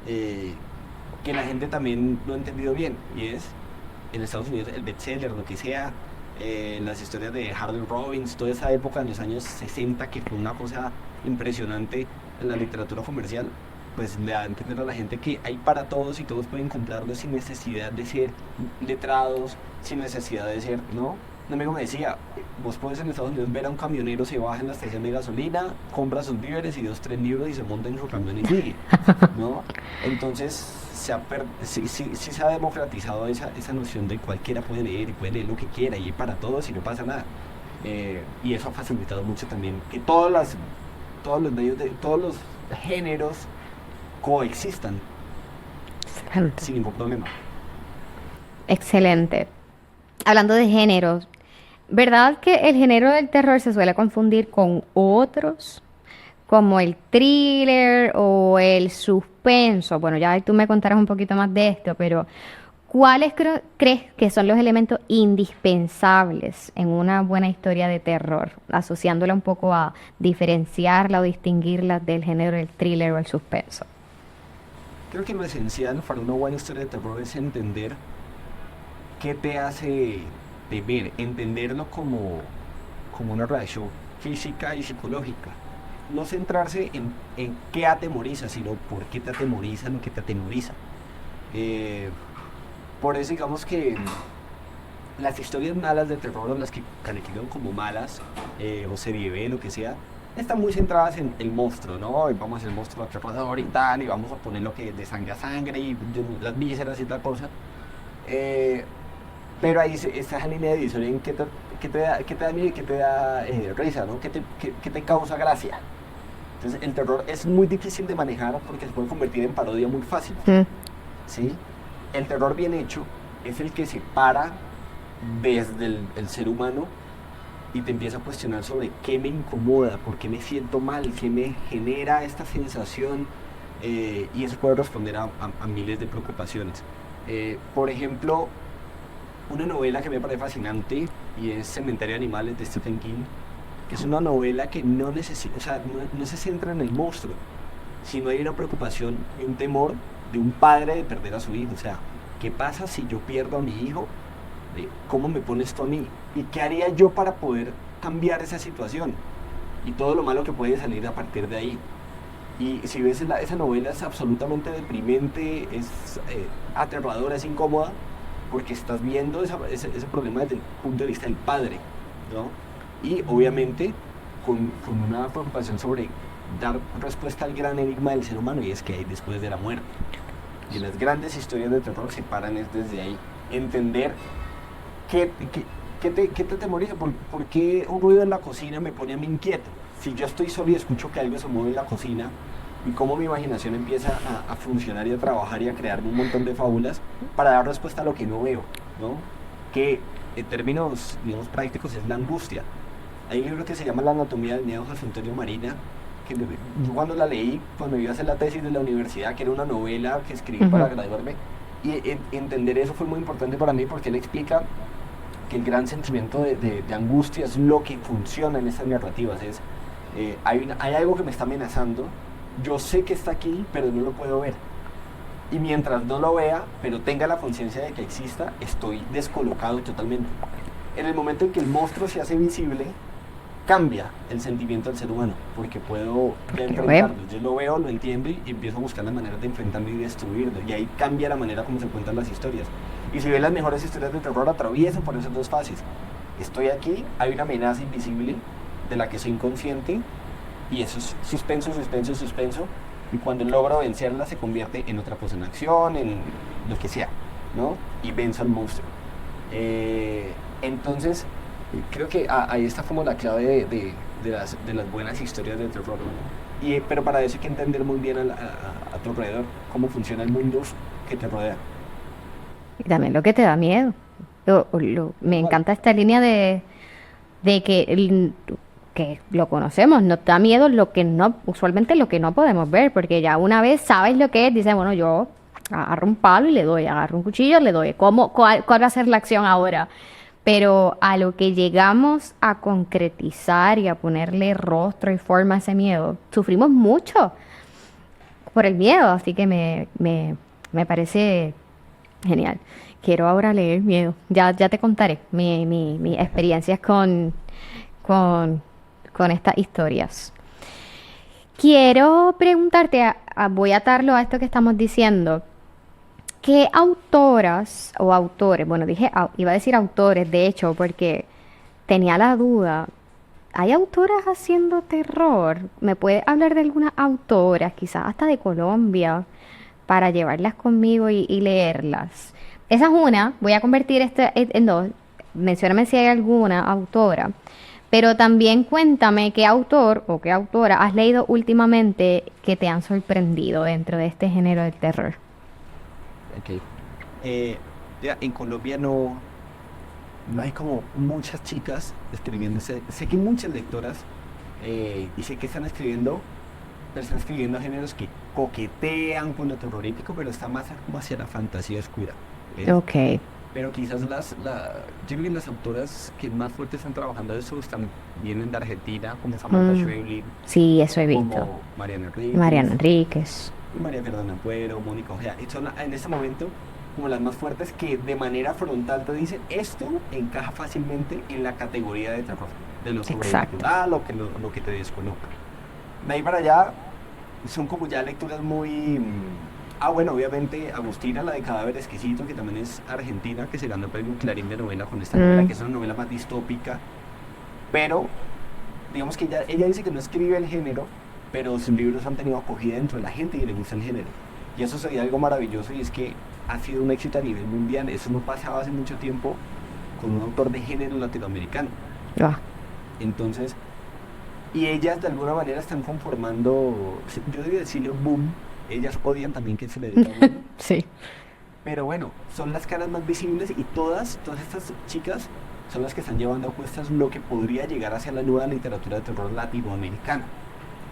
[SPEAKER 2] que la gente también lo ha entendido bien, y es en Estados Unidos el bestseller, lo que sea, las historias de Harlan Robbins, toda esa época en los años 60, que fue una cosa impresionante en la literatura comercial, pues le da a entender a la gente que hay para todos y todos pueden comprarlo sin necesidad de ser letrados, sin necesidad de ser, ¿no? Un amigo me decía, vos puedes en Estados Unidos ver a un camionero, se baja en la estación de gasolina, compra sus víveres y 2, 3 libros y se monta en su camión y sigue, ¿no? Entonces sí se ha democratizado esa noción de cualquiera puede leer y puede leer lo que quiera y para todos y no pasa nada. Y eso ha facilitado mucho también que todos los medios, todos los géneros coexistan
[SPEAKER 1] Excelente.
[SPEAKER 2] sin ningún problema.
[SPEAKER 1] Excelente. Hablando de géneros, ¿verdad que el género del terror se suele confundir con otros, como el thriller o el suspenso? Bueno, ya tú me contarás un poquito más de esto, pero ¿cuáles crees que son los elementos indispensables en una buena historia de terror? Asociándola un poco a diferenciarla o distinguirla del género del thriller o el suspenso.
[SPEAKER 2] Creo que lo esencial para una buena historia de terror es entender qué te hace temer, entenderlo como una reacción física y psicológica. No centrarse en qué atemoriza, sino por qué te atemoriza lo que te atemoriza. Eh, por eso digamos que las historias malas de terror, o las que califican como malas, o serie B, lo que sea, están muy centradas en el monstruo, ¿no? Y vamos a hacer el monstruo aterrador y tal, y vamos a poner lo que de sangre a sangre, y las vísceras y tal cosa. Eh, pero ahí está esa línea de división en qué te da miedo y qué te da risa, ¿no? Qué te causa gracia. Entonces el terror es muy difícil de manejar porque se puede convertir en parodia muy fácil,
[SPEAKER 1] Mm.
[SPEAKER 2] ¿sí? El terror bien hecho es el que se para desde el ser humano y te empieza a cuestionar sobre qué me incomoda, por qué me siento mal, qué me genera esta sensación, y eso puede responder a miles de preocupaciones. Por ejemplo, una novela que me parece fascinante y es Cementerio de Animales de Stephen King, que es una novela que no necesita, o sea, no se centra en el monstruo, sino hay una preocupación y un temor de un padre de perder a su hijo. O sea, ¿qué pasa si yo pierdo a mi hijo? ¿Cómo me pone esto a mí? ¿Y qué haría yo para poder cambiar esa situación? Y todo lo malo que puede salir a partir de ahí. Y si ves esa novela es absolutamente deprimente, es aterradora, es incómoda, porque estás viendo ese problema desde el punto de vista del padre, ¿no? Y obviamente con una preocupación sobre dar respuesta al gran enigma del ser humano, y es que hay después de la muerte. Y las grandes historias de terror se paran es desde ahí. Entender qué, qué te atemoriza, por qué un ruido en la cocina me pone a mí inquieto. Si yo estoy solo y escucho que algo se mueve en la cocina, y cómo mi imaginación empieza a funcionar y a trabajar y a crear un montón de fábulas para dar respuesta a lo que no veo, ¿no? Que en términos, digamos, prácticos es la angustia. Hay un libro que se llama La anatomía del miedo, José Antonio Marina, que yo cuando la leí, cuando iba a hacer la tesis de la universidad, que era una novela que escribí para graduarme, y entender eso fue muy importante para mí porque él explica que el gran sentimiento de angustia es lo que funciona en estas narrativas. Es, hay algo que me está amenazando, yo sé que está aquí, pero no lo puedo ver. Y mientras no lo vea, pero tenga la conciencia de que exista, estoy descolocado totalmente. En el momento en que el monstruo se hace visible, cambia el sentimiento del ser humano, porque puedo ya enfrentarlo. Yo lo veo, lo entiendo y empiezo a buscar las maneras de enfrentarlo y destruirlo. Y ahí cambia la manera como se cuentan las historias. Y si ven las mejores historias de terror, atraviesan por esas dos fases. Estoy aquí, hay una amenaza invisible de la que soy inconsciente, y eso es suspenso, suspenso, suspenso, y cuando logro vencerla se convierte en otra cosa, en acción, en lo que sea, ¿no? Y venzo al monstruo. Entonces, creo que ahí está como la clave de las buenas historias de terror, ¿no? Pero para eso hay que entender muy bien a tu alrededor, cómo funciona el mundo que te rodea.
[SPEAKER 1] Y también lo que te da miedo. Me
[SPEAKER 2] Igual.
[SPEAKER 1] encanta esta línea de que, que lo conocemos, nos da miedo lo que no, usualmente lo que no podemos ver, porque ya una vez sabes lo que es, dices, bueno, yo agarro un palo y le doy, agarro un cuchillo y le doy. ¿Cuál va a ser la acción ahora? Pero a lo que llegamos a concretizar y a ponerle rostro y forma a ese miedo, sufrimos mucho por el miedo, así que me parece genial. Quiero ahora leer miedo. Ya te contaré mis experiencias con, con estas historias. Quiero preguntarte, voy a atarlo a esto que estamos diciendo. ¿Qué autoras o autores? Bueno, iba a decir autores, de hecho, porque tenía la duda. ¿Hay autoras haciendo terror? ¿Me puedes hablar de algunas autoras, quizás hasta de Colombia, para llevarlas conmigo y leerlas? Esa es una. Voy a convertir este en dos. Mencióname si hay alguna autora. Pero también cuéntame qué autor o qué autora has leído últimamente que te han sorprendido dentro de este género del terror.
[SPEAKER 3] Ok. Eh, ya, en Colombia no hay como muchas chicas escribiendo. Sé que hay muchas lectoras y sé que están escribiendo, pero están escribiendo géneros que coquetean con lo terrorífico, pero está más como hacia la fantasía oscura. ¿Ves?
[SPEAKER 1] Ok.
[SPEAKER 3] Pero quizás yo creo que las autoras que más fuerte están trabajando eso vienen de Argentina, como Samantha
[SPEAKER 1] Mm,
[SPEAKER 3] Schweblin,
[SPEAKER 1] sí, eso he visto.
[SPEAKER 3] como Mariana
[SPEAKER 1] Mariana
[SPEAKER 3] Enríquez,
[SPEAKER 1] Enríquez.
[SPEAKER 3] y María Fernanda Puero, Mónica Ojea. Y son en este momento como las más fuertes que de manera frontal te dicen esto encaja fácilmente en la categoría de terror, de lo
[SPEAKER 1] Exacto.
[SPEAKER 3] sobrenatural, lo que te descoloca. De ahí para allá son como ya lecturas muy... bueno, obviamente Agustina, la de Cadáver Exquisito, que también es argentina, que se ganó el premio Clarín de novela con esta novela,
[SPEAKER 1] Mm,
[SPEAKER 3] que es una novela más distópica, pero digamos que ella dice que no escribe el género, pero sus libros han tenido acogida dentro de la gente y le gusta el género. Y eso sería algo maravilloso y es que ha sido un éxito a nivel mundial. Eso no pasaba hace mucho tiempo con un autor de género latinoamericano.
[SPEAKER 1] ah,
[SPEAKER 3] Entonces, y ellas de alguna manera están conformando, yo debería decirle un boom. Ellas odian también que se le diga boom.
[SPEAKER 1] sí.
[SPEAKER 3] Pero bueno, son las caras más visibles y todas estas chicas son las que están llevando a cuestas lo que podría llegar hacia la nueva literatura de terror latinoamericana.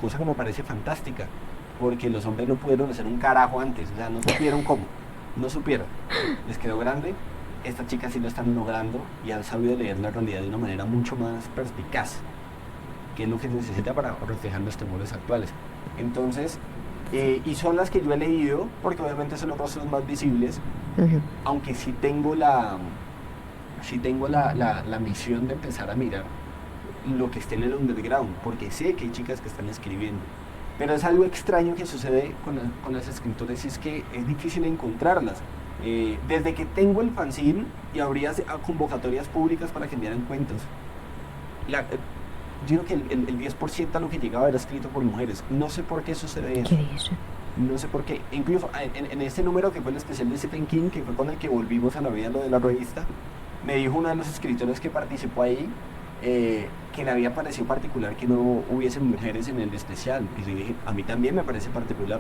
[SPEAKER 3] Cosa que me parece fantástica, porque los hombres no pudieron hacer un carajo antes, o sea, no supieron cómo, no supieron. Les quedó grande, estas chicas sí lo están logrando y han sabido leer la realidad de una manera mucho más perspicaz, que es lo que se necesita para reflejar los temores actuales. Entonces, y son las que yo he leído, porque obviamente son los rostros más visibles,
[SPEAKER 1] Ujú.
[SPEAKER 3] aunque sí tengo la misión de empezar a mirar lo que esté en el underground, porque sé que hay chicas que están escribiendo. Pero es algo extraño que sucede con las escritoras y es que es difícil encontrarlas. Desde que tengo el fanzine y habría convocatorias públicas para que enviaran cuentos, yo creo que el 10% a lo que llegaba era escrito por mujeres. No sé por qué sucede
[SPEAKER 1] ¿Qué
[SPEAKER 3] eso.
[SPEAKER 1] dice?
[SPEAKER 3] No sé por qué. Incluso en este número que fue el especial de Stephen King, que fue con el que volvimos a la vida lo de la revista, me dijo uno de los escritores que participó ahí que le había parecido particular que no hubiesen mujeres en el especial. Y le dije, a mí también me parece particular,